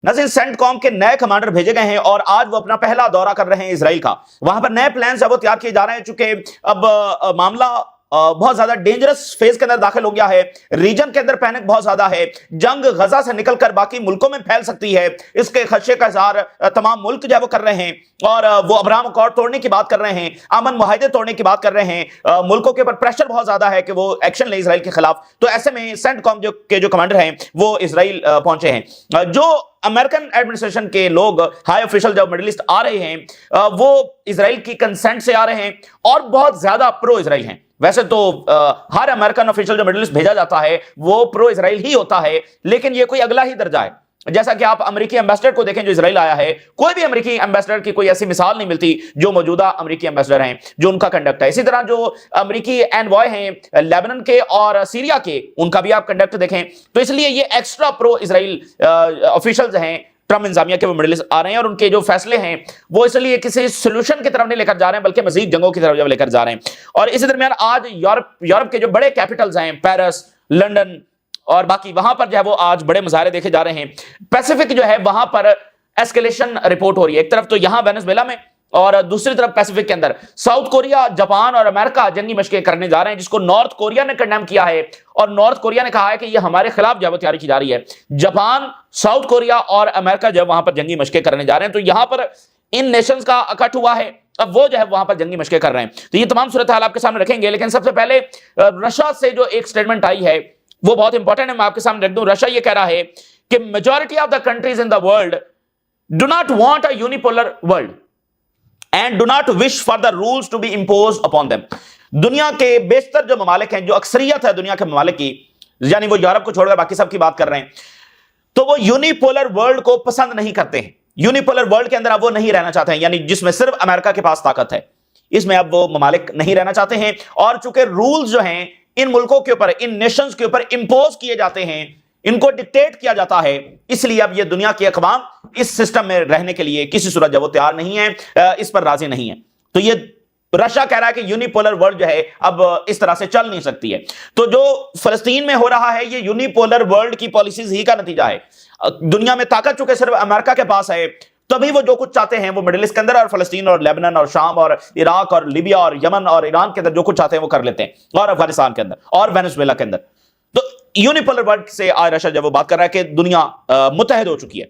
नाज़रीन, सेंटकॉम के नए कमांडर भेजे गए हैं और आज वो अपना पहला दौरा कर रहे हैं इजराइल का। वहां पर नए प्लान्स है वो तैयार किए जा रहे हैं, चूंकि अब मामला बहुत ज्यादा डेंजरस फेज के अंदर दाखिल हो गया है। रीजन के अंदर पैनिक बहुत ज्यादा है। जंग गजा से निकलकर बाकी मुल्कों में फैल सकती है, इसके खदशे का इज़हार तमाम मुल्क जो है वो कर रहे हैं और वो अब्राहम अकॉर्ड तोड़ने की बात कर रहे हैं, अमन मुआहिदे तोड़ने की बात कर रहे हैं। मुल्कों के ऊपर प्रेशर बहुत ज्यादा है कि वो एक्शन ले इजराइल के खिलाफ। तो ऐसे में सेंटकॉम जो कमांडर हैं वो इजराइल पहुंचे हैं। जो अमेरिकन एडमिनिस्ट्रेशन के लोग, हाई ऑफिशियल जब मिडिल ईस्ट आ रहे हैं वो इजराइल की कंसेंट से आ रहे हैं और बहुत ज्यादा प्रो इजराइल हैं। वैसे तो हर अमेरिकन ऑफिशियल जो मिडिल ईस्ट भेजा जाता है वो प्रो इजराइल ही होता है, लेकिन ये कोई अगला ही दर्जा है। जैसा कि आप अमेरिकी एम्बेसडर को देखें जो इजराइल आया है, कोई भी अमेरिकी एम्बेसडर की कोई ऐसी मिसाल नहीं मिलती जो मौजूदा अमेरिकी एम्बेसडर हैं, जो उनका कंडक्ट है। इसी तरह जो अमेरिकी एनवॉय हैं लेबनान के और सीरिया के, उनका भी आप कंडक्ट देखें। तो इसलिए ये एक्स्ट्रा प्रो इजराइल ऑफिशियल्स हैं ट्रम्प इंतजामिया के, वो मिडिल ईस्ट आ रहे हैं और उनके जो फैसले हैं वो इसलिए किसी सोल्यूशन की तरफ नहीं लेकर जा रहे हैं बल्कि मजीद जंगों की तरफ लेकर जा रहे हैं। और इसी दरमियान आज यूरोप के जो बड़े कैपिटल्स हैं, पेरिस, लंदन और बाकी, वहां पर जो है वो आज बड़े मुजाहरे देखे जा रहे हैं। पैसिफिक जो है वहां पर एस्केलेशन रिपोर्ट हो रही है। एक तरफ तो यहां वेनेजुएला में और दूसरी तरफ पैसिफिक के अंदर साउथ कोरिया, जापान और अमेरिका जंगी मशकें करने जा रहे हैं, जिसको नॉर्थ कोरिया ने कंडेम किया है और नॉर्थ कोरिया ने कहा है कि यह हमारे खिलाफ जो तैयारी की जा रही है। जापान, साउथ कोरिया और अमेरिका जब वहां पर जंगी मशकें करने जा रहे हैं तो यहां पर इन नेशंस का इकट्ठ हुआ है। अब वो जो है वहां पर जंगी मशकें कर रहे हैं। तो ये तमाम सूरत हाल आपके सामने रखेंगे, लेकिन सबसे पहले रशिया से जो एक स्टेटमेंट आई है वो बहुत इंपॉर्टेंट है, मैं आपके सामने रख दूं। रशिया ये कह रहा है कि majority of the countries in the world do not want a unipolar world and do not wish for the rules to be imposed upon them. दुनिया के बेशतर जो ममालिक हैं, जो अक्सरियत है दुनिया के ममालिक की, यानी वो यूरोप को छोड़कर बाकी सब की बात कर रहे हैं, तो वो यूनिपोलर वर्ल्ड को पसंद नहीं करते हैं। यूनिपोलर वर्ल्ड के अंदर अब वो नहीं रहना चाहते हैं, यानी जिसमें सिर्फ अमेरिका के पास ताकत है, इसमें अब वो ममालिक नहीं रहना चाहते हैं। और चूंकि रूल्स जो हैं इन मुल्कों के ऊपर, इन नेशंस के ऊपर इंपोज किए जाते हैं, इनको डिक्टेट किया जाता है, इसलिए अब ये दुनिया की अक़वाम इस सिस्टम में रहने के लिए किसी सूरत जब वो तैयार नहीं है, इस पर राजी नहीं है। तो ये रशिया कह रहा है कि यूनिपोलर वर्ल्ड जो है अब इस तरह से चल नहीं सकती है। तो जो फलस्तीन में हो रहा है ये यूनिपोलर वर्ल्ड की पॉलिसीज ही का नतीजा है। दुनिया में ताकत चूंकि सिर्फ अमेरिका के पास है, तभी वो जो कुछ चाहते हैं वो मिडिल ईस्ट के अंदर और फलस्तीन और लेबनान और शाम और इराक और लीबिया और यमन और ईरान के अंदर जो कुछ चाहते हैं वो कर लेते हैं, और अफगानिस्तान के अंदर और वेनेजुएला के अंदर। तो यूनिपोलर वर्ल्ड से आज रशिया जब वो बात कर रहा है कि दुनिया मुत्तहद हो चुकी है।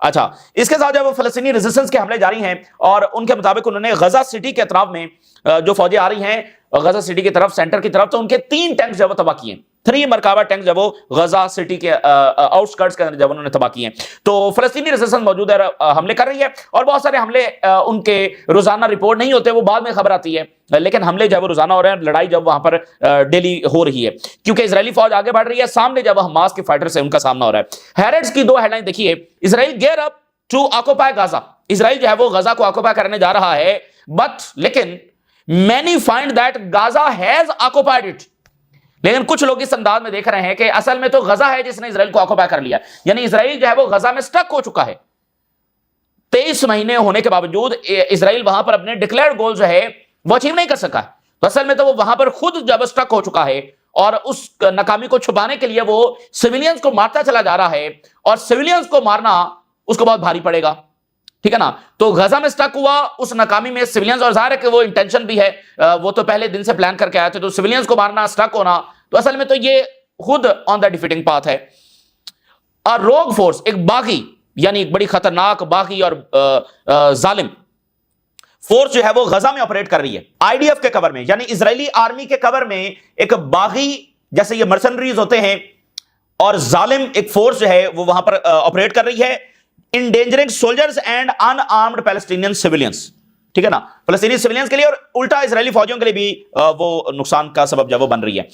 अच्छा, इसके साथ जब वो फलस्तीनी रेजिस्टेंस के हमले जारी हैं और उनके मुताबिक उन्होंने गजा सिटी के अतराफ में जो फौजें आ रही हैं गजा सिटी की तरफ, सेंटर की तरफ, तो उनके 3 टैंक जब वो तबाह किए, 3 मरकाबा टैंक जब वो गजा सिटी के आउटस्कर्ट्स के अंदर जब उन्होंने तबाह किए। तो फलस्तीनी रेजिस्टेंस मौजूद है, हमले कर रही है और बहुत सारे हमले उनके रोजाना रिपोर्ट नहीं होते, वो बाद में खबर आती है, लेकिन हमले जब रोजाना हो रहे हैं, लड़ाई जब वहां पर डेली हो रही है, क्योंकि इजरायली फौज आगे बढ़ रही है, सामने जब हमास के फाइटर से उनका सामना हो रहा है। हैरेड्स की 2 हेडलाइन देखिए, Israel gear up to occupy Gaza. Israel जो है वो गाजा को ऑक्यूपाई करने जा रहा है, बट लेकिन many find that Gaza has occupied it. लेकिन कुछ लोग इस अंदाज में देख रहे हैं कि असल में तो गजा है जिसने इजराइल को ऑक्यूपाई कर लिया, यानी इजराइल जो है वो गजा में स्टक हो चुका है। 23 महीने होने के बावजूद इजराइल वहां पर अपने डिक्लेयर्ड गोल जो है वो अचीव नहीं कर सका। तो असल में तो वो वहां पर खुद जब स्टक हो चुका है और उस नाकामी को छुपाने के लिए वो सिविलियंस को मारता चला जा रहा है, और सिविलियंस को मारना उसको बहुत भारी पड़ेगा, ठीक है ना। तो गजा में स्टक हुआ, उस नाकामी में सिविलियंस, और जाहिर है कि वो इंटेंशन भी है, वो तो पहले दिन से प्लान करके आए थे, तो सिविलियंस को मारना, स्टक होना, तो असल में तो ये खुद ऑन द डिफीटिंग पाथ है। और रोग फोर्स, एक बागी, यानी एक बड़ी खतरनाक बागी और जालिम फोर्स जो है वो गजा में ऑपरेट कर रही है, आईडीएफ के कवर में, यानी इजरायली आर्मी के कवर में एक बागी, जैसे ये मर्सनरीज होते हैं, और जालिम एक फोर्स जो है वो वहां पर ऑपरेट कर रही है, endangering soldiers and unarmoured Palestinian civilians, ठीक है ना, फलस्तीनी सिविलियंस के लिए और उल्टा इजरायली फौजियों के लिए भी वो नुकसान का सबब जब वो बन रही है।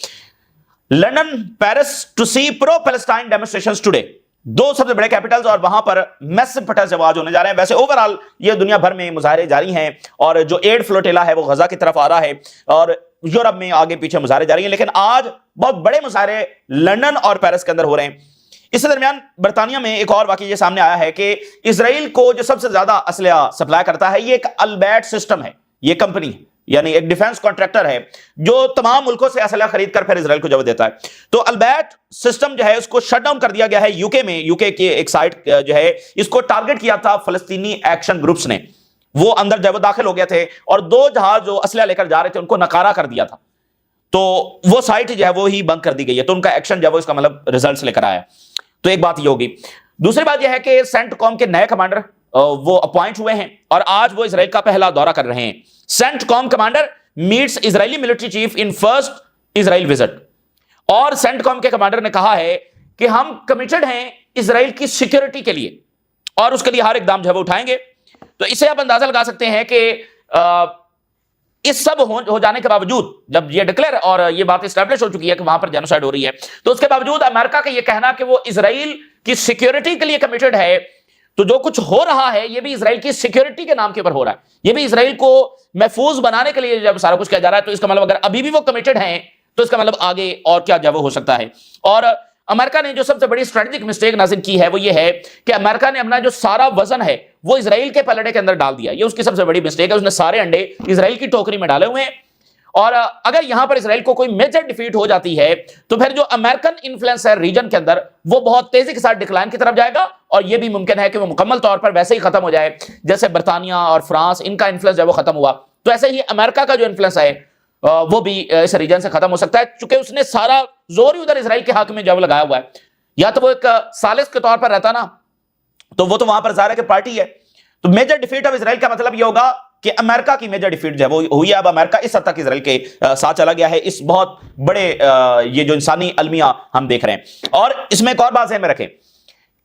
London, Paris to see pro Palestine demonstrations today, 2 सबसे बड़े कैपिटल्स, और वहां पर मैसिव प्रोटेस्ट जब आज होने जा रहे हैं। वैसे ओवरऑल ये दुनिया भर में मुजाहरे जारी हैं और जो एड फ्लोटेला है वो गजा की तरफ आ रहा है और यूरोप में आगे पीछे मुजाहरे जारी हैं, लेकिन आज बहुत बड़े मुजाहरे लंदन और पेरिस के अंदर हो रहे हैं। इसी दरमियान बर्तानिया में एक और वाकया ये सामने आया है कि इजराइल को जो सबसे ज्यादा असलहा सप्लाई करता है ये एक अल्बैट सिस्टम है, ये कंपनी यानी एक डिफेंस कॉन्ट्रैक्टर है जो तमाम मुल्कों से असला खरीद कर फिर इजराइल को जवाब देता है। तो अल्बैट सिस्टम जो है उसको शट डाउन कर दिया गया है यूके में। यूके की एक साइट जो है इसको टारगेट किया था फलस्तीनी एक्शन ग्रुप्स ने, वो अंदर जो दाखिल हो गए थे और 2 जहाज जो असला लेकर जा रहे थे उनको नकारा कर दिया था। तो वो साइट जो है वो ही बंद कर दी गई है। तो उनका एक्शन जो है इसका मतलब रिजल्ट्स लेकर आया। तो एक बात ये होगी। दूसरी बात यह है कि सेंटकॉम के नए कमांडर वो अपॉइंट हुए हैं और आज वो इजराइल का पहला दौरा कर रहे हैं। CENTCOM commander meets Israeli military chief in first Israel visit. और सेंटकॉम के कमांडर ने कहा है कि हम कमिटेड हैं इजराइल की सिक्योरिटी के लिए और उसके लिए हर इकदाम जो है वो उठाएंगे। तो इससे आप अंदाजा लगा सकते हैं कि इस सब हो जाने के बावजूद, जब ये डिक्लेयर और ये बात एस्टैब्लिश हो चुकी है कि वहां पर जेनोसाइड हो रही है, तो उसके बावजूद अमेरिका का ये कहना कि वो इजराइल की सिक्योरिटी के लिए कमिटेड है, तो जो कुछ हो रहा है ये भी इजराइल की सिक्योरिटी के नाम के ऊपर हो रहा है, ये भी इजराइल को महफूज बनाने के लिए जब सारा कुछ किया जा रहा है। तो इसका मतलब अगर अभी भी वो कमिटेड हैं तो इसका मतलब आगे और क्या जब हो सकता है। और अमेरिका ने जो सबसे बड़ी स्ट्रेटेजिक मिस्टेक नाज़िम की है वो ये है कि अमेरिका ने अपना जो सारा वजन है वो इजराइल के पलड़े के अंदर डाल दिया। ये उसकी सबसे बड़ी मिस्टेक है। उसने सारे अंडे इजराइल की टोकरी में डाले हुए हैं और अगर यहां पर इजराइल को कोई मेजर डिफीट हो जाती है तो फिर जो अमेरिकन इन्फ्लुएंस है रीजन के अंदर वो बहुत तेजी के साथ डिक्लाइन की तरफ जाएगा और यह भी मुमकिन है कि वो मुकम्मल तौर पर वैसे ही खत्म हो जाए जैसे बर्तानिया और फ्रांस, इनका इन्फ्लुएंस जब वो खत्म हुआ तो ऐसे ही अमेरिका का जो इन्फ्लुएंस है वो भी इस रीजन से खत्म हो सकता है, चूंकि उसने सारा जोर ही उधर इजराइल के हक में जब लगाया हुआ है। या तो वो एक सालिस के तौर पर रहता ना, तो वो तो वहां पर जाहिर है कि पार्टी है। तो मेजर डिफीट ऑफ इजराइल का मतलब ये होगा कि अमेरिका की मेजर डिफीट जो है वो हुई है। अब अमेरिका इस हद तक इजराइल के साथ चला गया है, इस बहुत बड़े ये जो इंसानी अलमिया हम देख रहे हैं। और इसमें एक और बात ध्यान में रखें,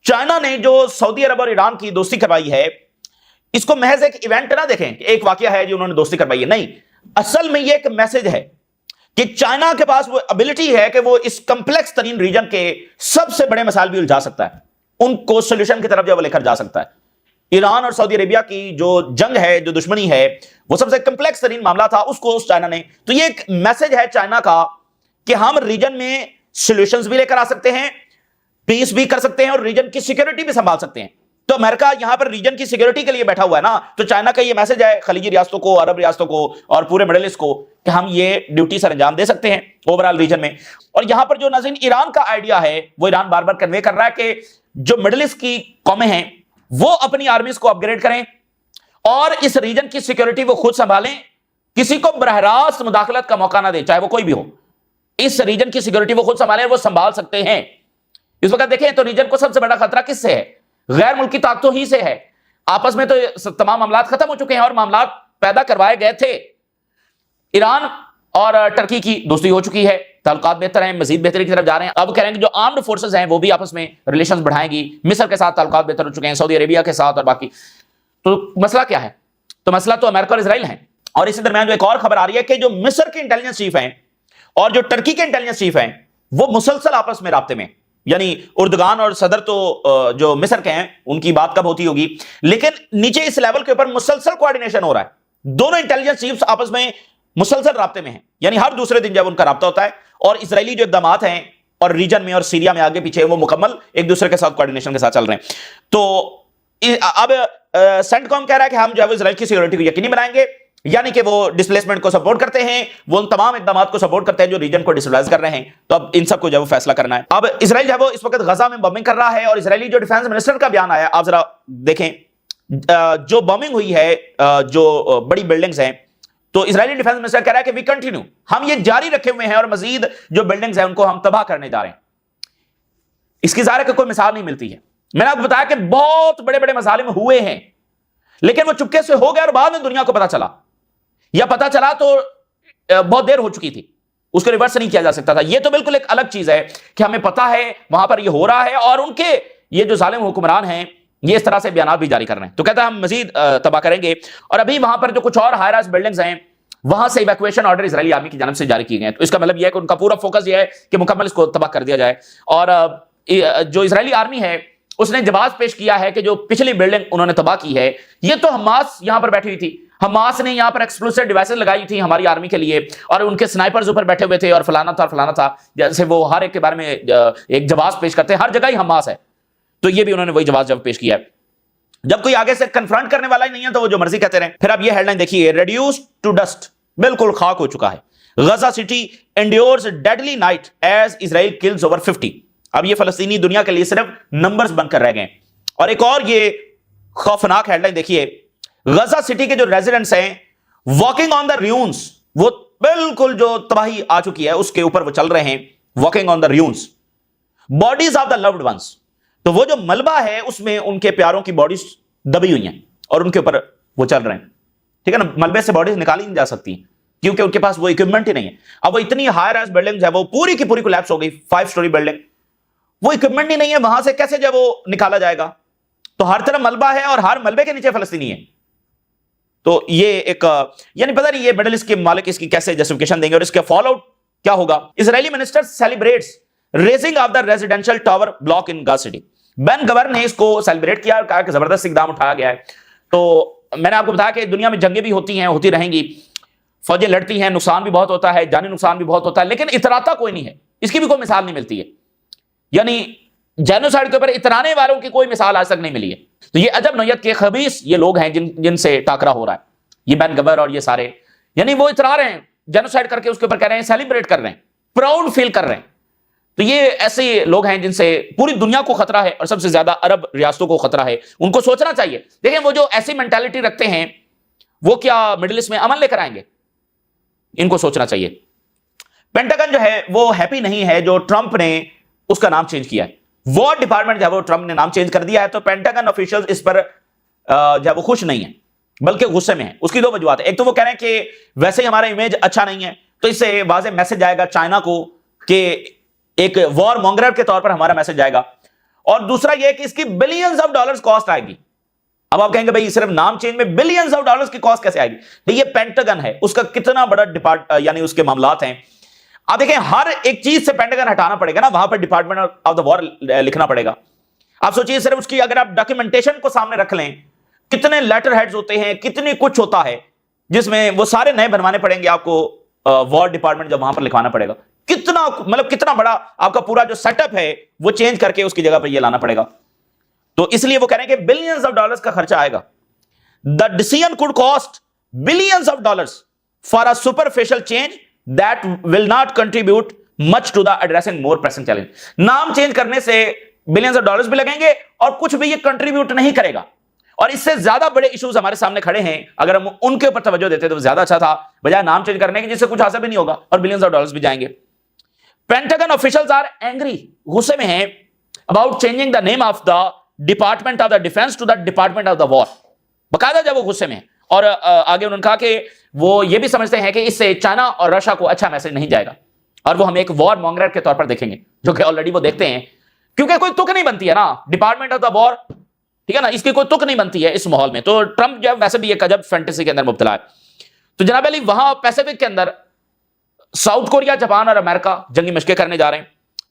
चाइना ने जो सऊदी अरब और ईरान की दोस्ती करवाई है इसको महज एक इवेंट ना देखें, एक वाकया है जो उन्होंने दोस्ती करवाई है, नहीं, असल में ये एक मैसेज है कि चाइना के पास वो एबिलिटी है कि वो इस कॉम्प्लेक्स तरीन रीजन के सबसे बड़े मसाइल भी उलझा सकता है, उनको सोल्यूशन की तरफ जो वो लेकर जा सकता है। ईरान और सऊदी अरेबिया की जो जंग है, जो दुश्मनी है, वो सबसे कॉम्प्लेक्स तरीन मामला था, उसको उस चाइना ने, तो ये एक मैसेज है चाइना का कि हम रीजन में सोल्यूशंस भी लेकर आ सकते हैं, पीस भी कर सकते हैं और रीजन की सिक्योरिटी भी संभाल सकते हैं। तो अमेरिका यहां पर रीजन की सिक्योरिटी के लिए बैठा हुआ है ना, तो चाइना का ये मैसेज है खलीजी रियासतों को, अरब रियासतों को और पूरे मिडिल ईस्ट को कि हम ये ड्यूटी सर अंजाम दे सकते हैं ओवरऑल रीजन में। और यहां पर जो नाज़रीन ईरान का आइडिया है वो ईरान बार बार कन्वे कर रहा है कि जो मिडिल ईस्ट की कौमें हैं वो अपनी आर्मीज को अपग्रेड करें और इस रीजन की सिक्योरिटी वो खुद संभालें, किसी को बरह रास्त मुदाखलत का मौका ना दे, चाहे वो कोई भी हो। इस रीजन की सिक्योरिटी वो खुद संभालें, वो संभाल सकते हैं। इस वक्त देखें तो रीजन को सबसे बड़ा खतरा किससे है? गैर मुल्की ताकतों ही से है। आपस में तो तमाम मामलात खत्म हो चुके हैं और मामलात पैदा करवाए गए थे। ईरान और टर्की की दोस्ती हो चुकी है, ताल्लुकात बेहतर हैं, मजीद बेहतरी की तरफ जा रहे हैं। अब कह रहे हैं कि जो आर्म्ड फोर्सेस हैं वो भी आपस में रिलेशंस बढ़ाएंगी। मिस्र के साथ ताल्लुकात बेहतर हो चुके हैं, सऊदी अरेबिया के साथ और बाकी। तो मसला क्या है? तो मसला तो अमेरिका और इजराइल है। और इसी दरमियान जो एक और खबर आ रही है कि जो मिस्र के इंटेलिजेंस चीफ हैं और जो टर्की के इंटेलिजेंस चीफ हैं वो मुसलसल आपस में राब्ते में, यानी उर्दगान और सदर तो जो मिस्र के हैं उनकी बात कब होती होगी, लेकिन नीचे इस लेवल के ऊपर मुसलसल कोऑर्डिनेशन हो रहा है। दोनों इंटेलिजेंस चीफ्स आपस में मुसलसल राब्ते में हैं, यानी हर दूसरे दिन जब उनका राब्ता होता है। और इजरायली जो इकदाम हैं और रीजन में और सीरिया में आगे पीछे वो मुकम्मल एक दूसरे के साथ कोऑर्डिनेशन के साथ चल रहे हैं। तो अब सेंटकॉम कह रहा है कि हम जो है इजराइल की सिक्योरिटी को यकीनी बनाएंगे, यानी कि वो डिस्प्लेसमेंट को सपोर्ट करते हैं, वो उन तमाम इकदाम को सपोर्ट करते हैं जो रीजन को डिस्टेबलाइज कर रहे हैं। तो अब इन सबको जो फैसला करना है। अब इजराइल जो है वो इस वक्त गजा में बॉम्बिंग कर रहा है और इजरायली जो डिफेंस मिनिस्टर का बयान आया, आप जरा देखें, जो बॉम्बिंग हुई है जो बड़ी बिल्डिंग्स हैं, तो इजरायली डिफेंस मिनिस्टर कह रहा है कि वी कंटिन्यू, हम ये जारी रखे हुए हैं और मजीद जो बिल्डिंग्स हैं उनको हम तबाह करने जा रहे हैं। इसकी ज़ाहिर है कोई मिसाल नहीं मिलती है। मैंने आपको बताया कि बहुत बड़े बड़े मसालिम हुए हैं, लेकिन वो चुपके से हो गए और बाद में दुनिया को पता चला, या पता चला तो बहुत देर हो चुकी थी, उसको रिवर्स नहीं किया जा सकता था। ये तो बिल्कुल एक अलग चीज है कि हमें पता है वहां पर ये हो रहा है और उनके ये जो जालिम हुक्मरान हैं ये इस तरह से बयान भी जारी कर रहे हैं। तो कहता है हम मजीद तबाह करेंगे। और अभी वहां पर जो कुछ और हाई राइज बिल्डिंग्स हैं वहां से इवैक्यूएशन ऑर्डर इजरायली आर्मी की जानब से जारी किए गए हैं। तो इसका मतलब यह है कि उनका पूरा फोकस यह है कि मुकम्मल इसको तबाह कर दिया जाए। और जो इजरायली आर्मी है उसने जवाब पेश किया है कि जो पिछली बिल्डिंग उन्होंने तबाह की है ये तो हमास यहां पर बैठी हुई थी, हमास ने यहां पर एक्सप्लोसिव डिवाइसेस लगाई थी हमारी आर्मी के लिए और उनके स्नाइपर्स ऊपर बैठे हुए थे और फलाना था फलाना था, जैसे वो हर एक के बारे में एक जवाब पेश करते हैं, हर जगह ही हमास है। तो ये भी उन्होंने वही जवाब पेश किया है। जब कोई आगे से कन्फ्रंट करने वाला ही नहीं है तो वो जो मर्जी कहते रहे। फिर आप ये हेडलाइन देखिए, रिड्यूस टू डस्ट, बिल्कुल खाक हो चुका है। Gaza city endures deadly night as Israel kills over 50। अब ये फलस्तीनी दुनिया के लिए सिर्फ नंबर्स बनकर रह गए। और एक और ये खौफनाक हेडलाइन देखिए, गजा सिटी के जो रेजिडेंट्स हैं वॉकिंग ऑन द र्यून्स, वो बिल्कुल जो तबाही आ चुकी है उसके ऊपर वो चल रहे हैं, walking on the ruins, bodies of the loved ones. तो वो जो मलबा है उसमें उनके प्यारों की बॉडीज दबी हुई हैं और उनके ऊपर वो चल रहे हैं, ठीक है ना। मलबे से बॉडीज निकाली नहीं जा सकती क्योंकि उनके पास वो इक्विपमेंट ही नहीं है। अब वो इतनी हाई राइज बिल्डिंग है, वो पूरी की पूरी कोलैप्स हो गई, 5 स्टोरी बिल्डिंग, वो इक्विपमेंट ही नहीं है, वहां से कैसे जब वो निकाला जाएगा। तो हर तरफ मलबा है और हर मलबे के नीचे फलस्तीनी है। तो ये एक यानी पता नहीं ये मिडिल ईस्ट के मालिक इसकी कैसे जस्टिफिकेशन देंगे और इसका फॉल आउट क्या होगा। Israeli minister celebrates razing of the residential tower block in Gaza city. Ben Gvir ने इसको सेलिब्रेट किया और कहा कि जबरदस्त इकदाम उठाया गया है। तो मैंने आपको बताया कि दुनिया में जंगें भी होती हैं, होती रहेंगी, फौजें लड़ती हैं, नुकसान भी बहुत होता है, जानी नुकसान भी बहुत होता है, लेकिन इतराता कोई नहीं है, इसकी भी कोई मिसाल नहीं मिलती है। यानी जेनोसाइड के ऊपर इतराने वालों की कोई मिसाल आज तक नहीं मिली है। तो ये अजब नौयत के खबीस ये लोग हैं जिनसे टाकरा हो रहा है, ये बेन गवर और ये सारे, यानी वो इतरा रहे हैं जेनोसाइड करके, उसके ऊपर कह रहे हैं, सेलिब्रेट कर रहे हैं, प्राउड फील कर रहे हैं। तो ये ऐसे लोग हैं जिनसे पूरी दुनिया को खतरा है और सबसे ज्यादा अरब रियासतों को खतरा है। उनको सोचना चाहिए। देखें वो जो ऐसी मेंटालिटी रखते हैं वो क्या मिडिल ईस्ट में अमन लेकर आएंगे, इनको सोचना चाहिए। पेंटागन जो है वो हैप्पी नहीं है जो ट्रंप ने उसका नाम चेंज किया है। वॉर डिपार्टमेंट जो है वो ट्रंप ने नाम चेंज कर दिया है, तो पेंटागन ऑफिशियल्स इस पर जो है वो खुश नहीं है बल्कि गुस्से में है। उसकी 2 वजूहत है। एक तो वो कह रहे हैं कि वैसे ही हमारा इमेज अच्छा नहीं है, तो इससे वाज़ेह मैसेज आएगा चाइना को कि एक वॉर मॉन्गरर के तौर पर हमारा मैसेज जाएगा। और दूसरा यह कि इसकी बिलियंस ऑफ डॉलर्स कॉस्ट आएगी। अब आप कहेंगे भाई सिर्फ नाम चेंज में बिलियंस ऑफ डॉलर्स की कॉस्ट कैसे आएगी? तो ये पेंटागन है, उसका कितना बड़ा यानी उसके मामलात हैं। आप देखें हर एक चीज से पेंटागन हटाना पड़ेगा ना, वहां पर डिपार्टमेंट ऑफ द वॉर लिखना पड़ेगा। आप सोचिए सिर्फ उसकी अगर आप डॉक्यूमेंटेशन को सामने रख लें, कितने लेटर हेड्स होते हैं, कितनी कुछ होता है जिसमें वो सारे नए बनवाने पड़ेंगे आपको। वॉर डिपार्टमेंट जब वहां पर लिखवाना पड़ेगा, कितना मतलब कितना बड़ा आपका पूरा जो सेटअप है वो चेंज करके उसकी जगह पर ये लाना पड़ेगा। तो इसलिए वो कह रहे हैं कि बिलियंस ऑफ डॉलर्स का खर्चा आएगा। The decision could cost billions of dollars for a superficial change that will not contribute much to the addressing more pressing challenge. नाम चेंज करने से बिलियंस ऑफ डॉलर्स भी लगेंगे और कुछ भी ये कंट्रीब्यूट नहीं करेगा। और इससे ज्यादा बड़े इश्यूज हमारे सामने खड़े हैं, अगर हम उनके ऊपर तवज्जो देते तो ज्यादा अच्छा था, बजाय नाम चेंज करने के जिससे कुछ हासिल भी नहीं होगा और बिलियंस ऑफ डॉलर्स भी जाएंगे। पेंटागन ऑफिशियल्स आर एंग्री, गुस्से में हैं about changing the name of the department of the defence to the department of the war. बकायदा जब वो गुस्से में है और आगे उन्होंने कहा कि वो ये भी समझते हैं कि इससे चाइना और रशिया को अच्छा मैसेज नहीं जाएगा और वो हम एक वॉर मॉन्गरर के तौर पर देखेंगे, जो कि ऑलरेडी वो देखते हैं, क्योंकि कोई तुक नहीं बनती है ना डिपार्टमेंट ऑफ द वॉर, ठीक है ना, इसकी कोई तुक नहीं बनती है इस माहौल में। तो ट्रंप जो वैसे भी एक अजब फैंटेसी के अंदर मुब्तला है। तो जनाब अली वहां पैसिफिक के अंदर साउथ कोरिया, जापान और अमेरिका जंगी मशकें करने जा रहे हैं,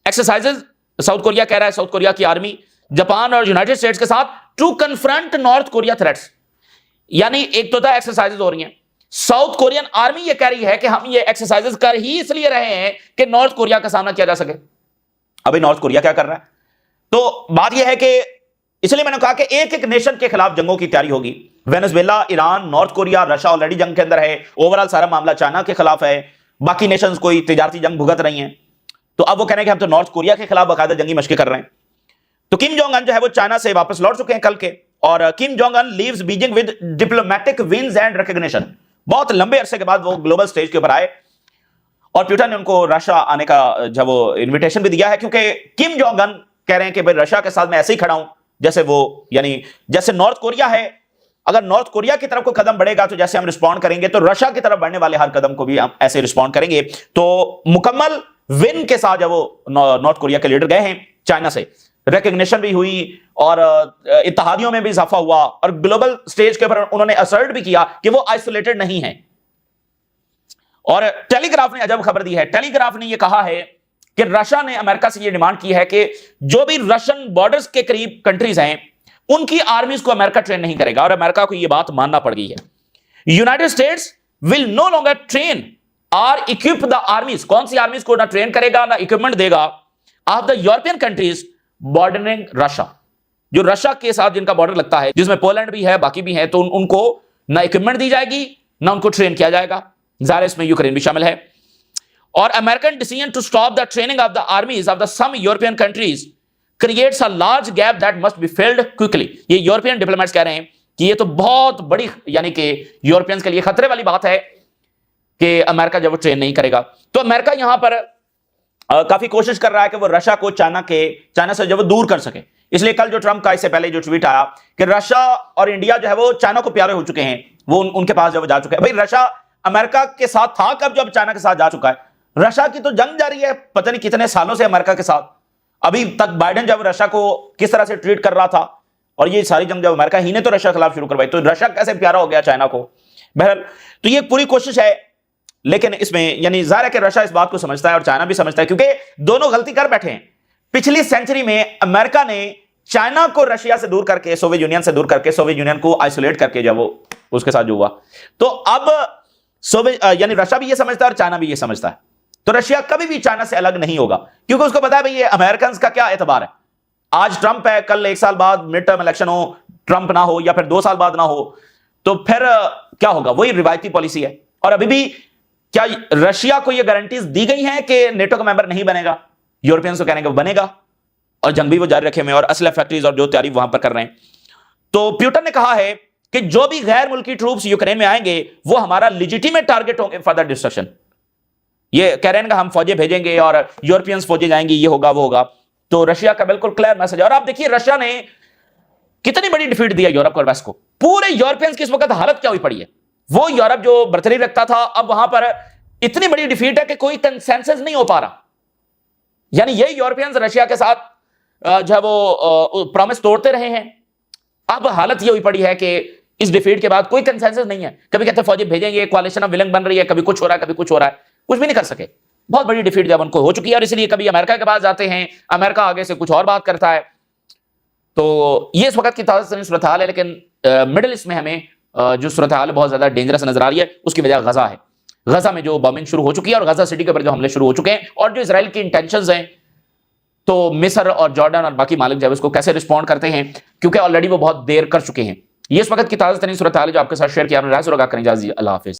एक्सरसाइजेज। साउथ कोरिया कह रहा है, साउथ कोरिया की आर्मी जापान और यूनाइटेड स्टेट्स के साथ to confront North Korea threats. यानी एक तो एक्सरसाइजेज हो रही हैं, साउथ कोरियन आर्मी ये कह रही है कि हम ये एक्सरसाइजेज कर ही इसलिए रहे हैं कि नॉर्थ कोरिया का सामना किया जा सके। अभी नॉर्थ कोरिया क्या कर रहा है? तो बात यह है कि इसलिए मैंने कहा कि एक एक नेशन के खिलाफ जंगों की तैयारी होगी। Venezuela, Iran, north Korea, Russia already जंग के अंदर है। ओवरऑल सारा मामला चाइना के खिलाफ है। बाकी नेशंस कोई तिजारती जंग भुगत रही हैं। तो अब वो कह रहे हैं कि हम तो नॉर्थ कोरिया के खिलाफ बाकायदा जंगी मशकें कर रहे हैं। तो किम जोंग अन जो है वो चाइना से वापस लौट चुके हैं कल के, और Kim Jong Un leaves Beijing with diplomatic wins and recognition. बहुत लंबे अरसे के बाद वो ग्लोबल स्टेज के ऊपर आए और ट्विटर ने उनको रशिया आने का जब वो इन्विटेशन भी दिया है, क्योंकि किम जोंग अन कह रहे हैं कि भाई रशिया के साथ मैं ऐसे ही खड़ा हूं जैसे वो, यानी जैसे नॉर्थ कोरिया है, अगर नॉर्थ कोरिया की तरफ कोई कदम बढ़ेगा तो जैसे हम रिस्पॉन्ड करेंगे, तो रशिया की तरफ बढ़ने वाले हर कदम को भी हम ऐसे रिस्पॉन्ड करेंगे। तो मुकम्मल विन के साथ जब वो नॉर्थ कोरिया के लीडर गए हैं चाइना से, रिकग्निशन भी हुई और इत्तेहादियों में भी इजाफा हुआ और ग्लोबल स्टेज के ऊपर उन्होंने असर्ट भी किया कि वो आइसोलेटेड नहीं है। और टेलीग्राफ ने अजब खबर दी है। टेलीग्राफ ने यह कहा है कि रशिया ने अमेरिका से यह डिमांड की है कि जो भी रशियन बॉर्डर्स के करीब कंट्रीज हैं उनकी आर्मीज को अमेरिका ट्रेन नहीं करेगा, और अमेरिका को यह बात मानना पड़ गई है। United States will no longer train और इक्विप द आर्मीज। कौन सी आर्मीज को ना ट्रेन करेगा ना इक्विपमेंट देगा of the European countries bordering Russia, जो रशिया के साथ जिनका बॉर्डर लगता है, जिसमें पोलैंड भी है बाकी भी है, तो उनको ना इक्विपमेंट दी जाएगी ना उनको ट्रेन किया जाएगा। ज़ाहिर इसमें यूक्रेन भी शामिल है। और American decision to stop the training of the armies of the some European countries creates a large gap that must be filled quickly. ये यूरोपियन डिप्लोमेट्स कह रहे हैं कि ये तो बहुत बड़ी, यानी कि यूरोपियंस के लिए खतरे वाली बात है कि अमेरिका जब वो ट्रेन नहीं करेगा। तो अमेरिका यहां पर काफी कोशिश कर रहा है कि वो रशिया को चाइना से जब वो दूर कर सके। इसलिए कल जो ट्रंप का इससे पहले जो ट्वीट आया कि रशिया और इंडिया जो है वो चाइना को प्यारे हो चुके हैं, वो उनके पास जब जा चुके हैं। भाई रशिया अमेरिका के साथ था कब, जब चाइना के साथ जा चुका है। रशिया की तो जंग जारी है पता नहीं कितने सालों से अमेरिका के साथ। अभी तक बाइडेन जब रशिया को किस तरह से ट्रीट कर रहा था, और ये सारी जंग जब अमेरिका ही ने तो रशिया के खिलाफ शुरू करवाई, तो रशिया कैसे प्यारा हो गया चाइना को। बहरहाल तो ये पूरी कोशिश है, लेकिन इसमें यानी जाहिर है कि रशिया इस बात को समझता है और चाइना भी समझता है, क्योंकि दोनों गलती कर बैठे हैं। पिछली सेंचुरी में अमेरिका ने चाइना को रशिया से दूर करके, सोवियत यूनियन से दूर करके, सोवियत यूनियन को आइसोलेट करके जब वो उसके साथ जो हुआ, तो अब यानी रशिया भी ये समझता है और चाइना भी ये समझता है। तो रशिया कभी भी चाइना से अलग नहीं होगा, क्योंकि उसको पता है भाई ये अमेरिकन का क्या एतबार है। आज ट्रंप है, कल 1 साल बाद मिड टर्म इलेक्शन हो, ट्रंप ना हो, या फिर 2 साल बाद ना हो, तो फिर क्या होगा, वही रिवायती पॉलिसी है। और अभी भी क्या रशिया को यह गारंटीज दी गई हैं कि नेटो का मेंबर नहीं बनेगा? यूरोपियंस को कहने का बनेगा, और जंग भी वो जारी रखे हुए, और असलह फैक्ट्रीज और जो तैयारी वहां पर कर रहे हैं। तो प्यूटन ने कहा है कि जो भी गैर मुल्की ट्रूप्स यूक्रेन में आएंगे वो हमारा लेजिटिमेट टारगेट होंगे फॉर द डिस्ट्रक्शन। ये कह रहे हैं कि हम फौजें भेजेंगे और यूरोपियंस फौजें जाएंगी, ये होगा वो होगा। तो रशिया का बिल्कुल क्लियर मैसेज है। और आप देखिए रशिया ने कितनी बड़ी डिफीट दिया यूरोप और वेस्ट को। पूरे यूरोपियंस की इस वक्त हालत क्या हुई पड़ी है। वो यूरोप जो बर्तरी रखता था, अब वहां पर इतनी बड़ी डिफीट है कि कोई कंसेंसस नहीं हो पा रहा। यानी ये यूरोपियंस रशिया के साथ जो है वो प्रॉमिस तोड़ते रहे हैं। अब हालत ये हुई पड़ी है कि इस डिफीट के बाद कोई कंसेंसस नहीं है। कभी कहते हैं फौजी भेजेंगे, कोalition ऑफ विलिंग बन रही है, कभी कुछ हो रहा है, कभी कुछ हो रहा है, कुछ भी नहीं कर सके। बहुत बड़ी डिफीट जब उनको हो चुकी है, और इसलिए कभी अमेरिका के पास जाते हैं, अमेरिका आगे से कुछ और बात करता है। तो ये इस वक्त की ताज़ा तरीन सूरत हाल है। लेकिन मिडिल ईस्ट में हमें जो सूरत हाल बहुत ज्यादा डेंजरस नजर आ रही है, उसकी वजह गजा है। गजा में जो बॉम्बिंग शुरू हो चुकी है और गजा सिटी के ऊपर जो हमले शुरू हो चुके हैं, और जो इसराइल की इंटेंशंस हैं, तो मिस्र और जॉर्डन और बाकी मालिक जब इसको कैसे रिस्पॉन्ड करते हैं, क्योंकि ऑलरेडी वो बहुत देर कर चुके हैं। ये इस वक्त की ताज़ा तरीन सूरत हाल है जो आपके साथ शेयर किया। राय सुरगा करें। अल्लाह हाफिज।